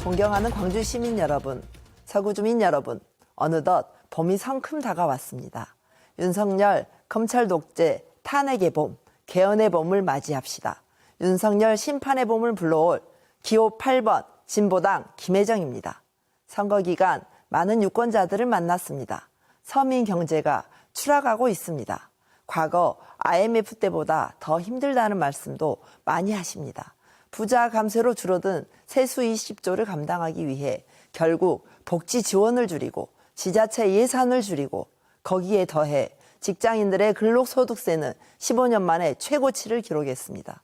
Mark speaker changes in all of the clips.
Speaker 1: 존경하는 광주 시민 여러분, 서구 주민 여러분, 어느덧 봄이 성큼 다가왔습니다. 윤석열 검찰 독재 탄핵의 봄, 개헌의 봄을 맞이합시다. 윤석열 심판의 봄을 불러올 기호 8번 진보당 김혜정입니다. 선거 기간 많은 유권자들을 만났습니다. 서민 경제가 추락하고 있습니다. 과거 IMF 때보다 더 힘들다는 말씀도 많이 하십니다. 부자 감세로 줄어든 세수 20조를 감당하기 위해 결국 복지 지원을 줄이고 지자체 예산을 줄이고 거기에 더해 직장인들의 근로소득세는 15년 만에 최고치를 기록했습니다.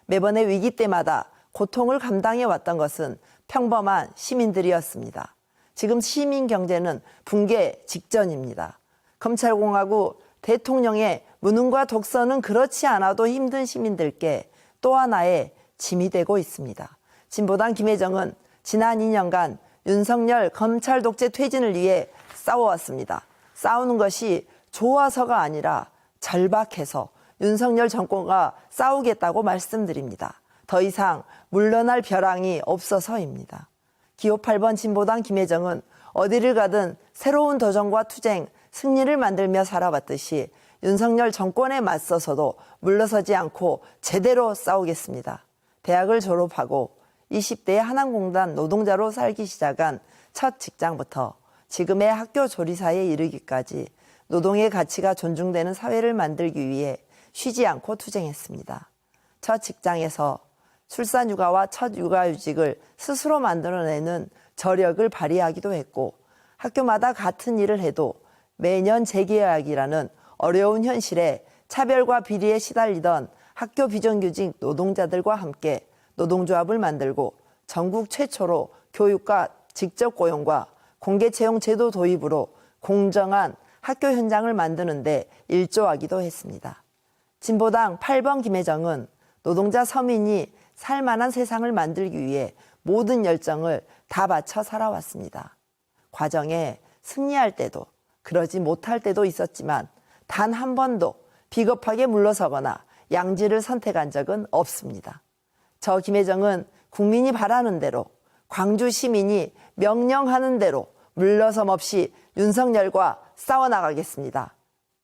Speaker 1: 매번의 위기 때마다 고통을 감당해 왔던 것은 평범한 시민들이었습니다. 지금 시민 경제는 붕괴 직전입니다. 검찰공화국 대통령의 무능과 독선은 그렇지 않아도 힘든 시민들께 또 하나의 짐이 되고 있습니다. 진보당 김혜정은 지난 2년간 윤석열 검찰 독재 퇴진을 위해 싸워왔습니다. 싸우는 것이 좋아서가 아니라 절박해서 윤석열 정권과 싸우겠다고 말씀드립니다. 더 이상 물러날 벼랑이 없어서입니다. 기호 8번 진보당 김혜정은 어디를 가든 새로운 도전과 투쟁, 승리를 만들며 살아왔듯이 윤석열 정권에 맞서서도 물러서지 않고 제대로 싸우겠습니다. 대학을 졸업하고 20대의 한양공단 노동자로 살기 시작한 첫 직장부터 지금의 학교 조리사에 이르기까지 노동의 가치가 존중되는 사회를 만들기 위해 쉬지 않고 투쟁했습니다. 첫 직장에서 출산휴가와 첫 육아휴직을 스스로 만들어내는 저력을 발휘하기도 했고 학교마다 같은 일을 해도 매년 재계약이라는 어려운 현실에 차별과 비리에 시달리던 학교 비정규직 노동자들과 함께 노동조합을 만들고 전국 최초로 교육과 직접 고용과 공개 채용 제도 도입으로 공정한 학교 현장을 만드는 데 일조하기도 했습니다. 진보당 8번 김혜정은 노동자 서민이 살만한 세상을 만들기 위해 모든 열정을 다 바쳐 살아왔습니다. 과정에 승리할 때도 그러지 못할 때도 있었지만 단 한 번도 비겁하게 물러서거나 양지를 선택한 적은 없습니다. 저 김혜정은 국민이 바라는 대로 광주 시민이 명령하는 대로 물러섬 없이 윤석열과 싸워나가겠습니다.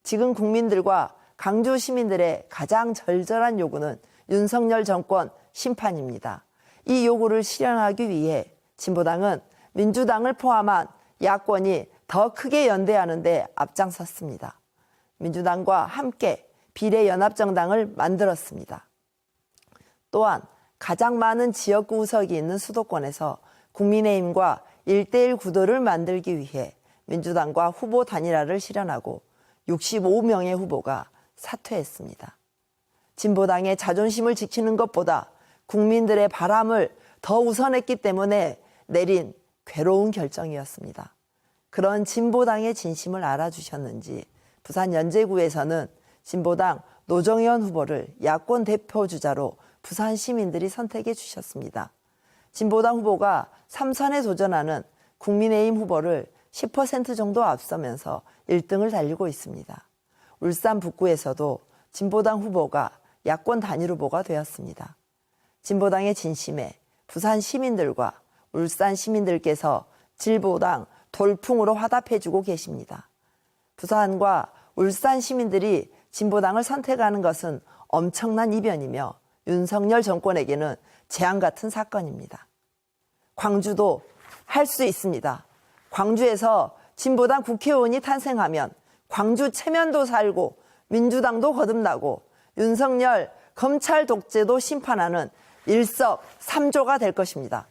Speaker 1: 지금 국민들과 광주 시민들의 가장 절절한 요구는 윤석열 정권 심판입니다. 이 요구를 실현하기 위해 진보당은 민주당을 포함한 야권이 더 크게 연대하는 데 앞장섰습니다. 민주당과 함께 비례연합정당을 만들었습니다. 또한 가장 많은 지역구 의석이 있는 수도권에서 국민의힘과 1대1 구도를 만들기 위해 민주당과 후보 단일화를 실현하고 65명의 후보가 사퇴했습니다. 진보당의 자존심을 지키는 것보다 국민들의 바람을 더 우선했기 때문에 내린 괴로운 결정이었습니다. 그런 진보당의 진심을 알아주셨는지 부산 연제구에서는 진보당 노정현 후보를 야권 대표 주자로 부산 시민들이 선택해 주셨습니다. 진보당 후보가 3선에 도전하는 국민의힘 후보를 10% 정도 앞서면서 1등을 달리고 있습니다. 울산 북구에서도 진보당 후보가 야권 단일 후보가 되었습니다. 진보당의 진심에 부산 시민들과 울산 시민들께서 진보당 돌풍으로 화답해주고 계십니다. 부산과 울산 시민들이 진보당을 선택하는 것은 엄청난 이변이며 윤석열 정권에게는 재앙 같은 사건입니다. 광주도 할 수 있습니다. 광주에서 진보당 국회의원이 탄생하면 광주 체면도 살고 민주당도 거듭나고 윤석열 검찰 독재도 심판하는 일석삼조가 될 것입니다.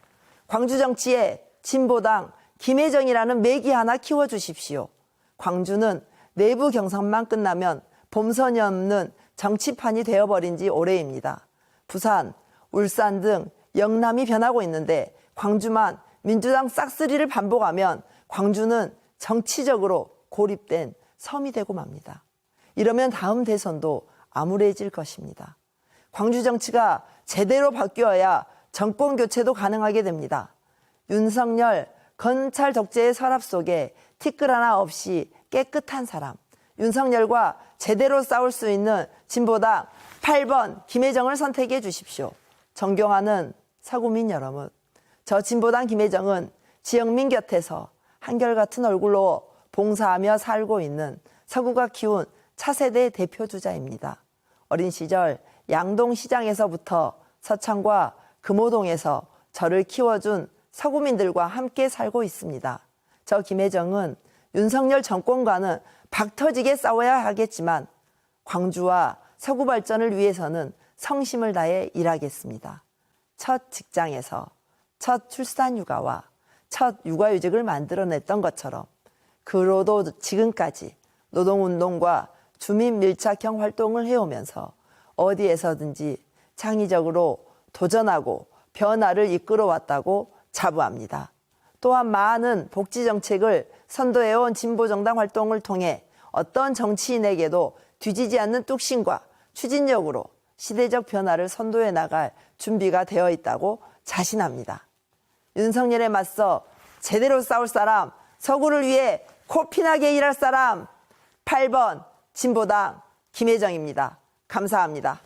Speaker 1: 광주 정치에 진보당 김혜정이라는 매기 하나 키워주십시오. 광주는 내부 경선만 끝나면 봄선이 없는 정치판이 되어버린 지 오래입니다. 부산, 울산 등 영남이 변하고 있는데 광주만 민주당 싹쓸이를 반복하면 광주는 정치적으로 고립된 섬이 되고 맙니다. 이러면 다음 대선도 암울해질 것입니다. 광주 정치가 제대로 바뀌어야 정권 교체도 가능하게 됩니다. 윤석열 검찰 독재의 서랍 속에 티끌 하나 없이 깨끗한 사람, 윤석열과 제대로 싸울 수 있는 진보당 8번 김혜정을 선택해 주십시오. 존경하는 서구민 여러분, 저 진보당 김혜정은 지영민 곁에서 한결같은 얼굴로 봉사하며 살고 있는 서구가 키운 차세대 대표주자입니다. 어린 시절 양동시장에서부터 서창과 금호동에서 저를 키워준 서구민들과 함께 살고 있습니다. 저 김혜정은 윤석열 정권과는 박터지게 싸워야 하겠지만 광주와 서구 발전을 위해서는 성심을 다해 일하겠습니다. 첫 직장에서 첫 출산휴가와 첫 육아휴직을 만들어냈던 것처럼 그로도 지금까지 노동운동과 주민 밀착형 활동을 해오면서 어디에서든지 창의적으로 도전하고 변화를 이끌어왔다고 자부합니다. 또한 많은 복지정책을 선도해온 진보정당 활동을 통해 어떤 정치인에게도 뒤지지 않는 뚝심과 추진력으로 시대적 변화를 선도해 나갈 준비가 되어 있다고 자신합니다. 윤석열에 맞서 제대로 싸울 사람, 서구를 위해 코피나게 일할 사람, 8번 진보당 김혜정입니다. 감사합니다.